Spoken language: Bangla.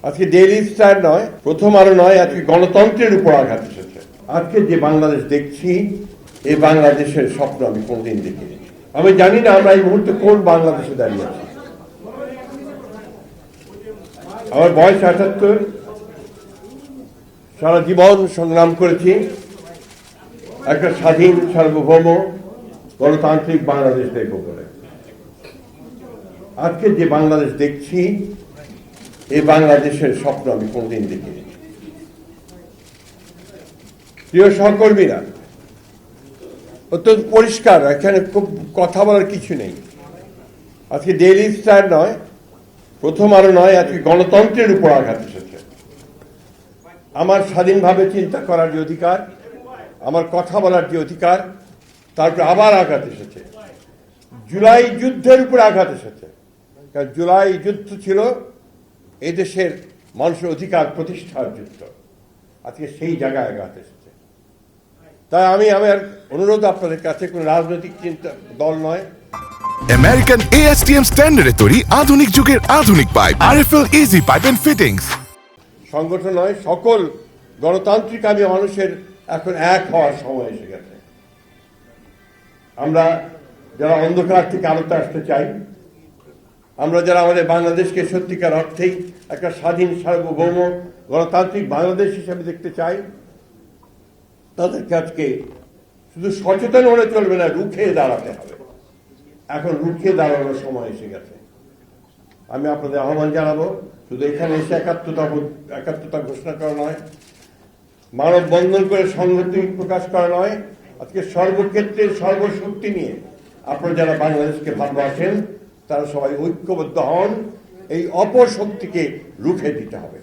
আজকে ডেইলি স্টার নয়, প্রথম আলো নয়, আজকে গণতন্ত্রের উপর আঘাত এসেছে। আজকে যে বাংলাদেশ দেখছি, এই বাংলাদেশের স্বপ্ন আমি কোনদিন দেখিনি। আমি জানি না আমরা এই মুহূর্তে কোন বাংলাদেশে দাঁড়িয়ে আছি। আমার বয়স ৭৮, সারা জীবন সংগ্রাম করেছি একটা স্বাধীন, সার্বভৌম, গণতান্ত্রিক বাংলাদেশ দেখব বলে। আজকে যে বাংলাদেশ দেখছি, এই বাংলাদেশের স্বপ্ন আমি কোনদিন দেখিনি। প্রিয় সহকর্মীরা, অত্যন্ত পরিষ্কার, এখানে খুব কথা বলার কিছু নেই। আজকে ডেইলি স্টার নয়, প্রথম আলো নয়, আজকে গণতন্ত্রের উপর আঘাত এসেছে। আমার স্বাধীনভাবে চিন্তা করার যে অধিকার, আমার কথা বলার যে অধিকার, তারপরে আবার আঘাত এসেছে। জুলাই যুদ্ধের উপর আঘাত এসেছে, কারণ জুলাই যুদ্ধ ছিল এদেশের মানুষের অধিকার প্রতিষ্ঠার যুদ্ধ। আজকে সেই জায়গায় আঘাত এসেছে। তাই আমি আমার অনুরোধ আপনাদের কাছে, কোন রাজনৈতিক চিন্তা দল নয়, আমেরিকান ASTM স্ট্যান্ডার্ডে তৈরি আধুনিক যুগের আধুনিক pipe RFL easy pipe and fittings সংগঠন নয়, সকল গণতান্ত্রিক আমি মানুষের এখন এক হওয়ার সময় এসে গেছে। আমরা যারা অন্ধকার থেকে আলোতে আসতে চাই, আমরা যারা আমাদের বাংলাদেশকে সত্যিকার অর্থেই একটা স্বাধীন, সার্বভৌম, গণতান্ত্রিক বাংলাদেশ হিসেবে দেখতে চাই, তাদেরকে আজকে শুধু সচেতন হলে চলবে না, রুখে দাঁড়াতে হবে। এখন রুখে দাঁড়ানোর সময় এসে গেছে। আমি আপনাদের আহ্বান জানাবো, শুধু এখানে এসে একাত্মতা ঘোষণা করা নয়, মানববন্ধন করে সংহতি প্রকাশ করা নয়, আজকে সর্বক্ষেত্রে সর্বশক্তি নিয়ে আপনারা যারা বাংলাদেশকে ভালোবাসেন, তারা সবাই ঐক্যবদ্ধ হন। এই অপশক্তিকে রুখে দিতে হবে।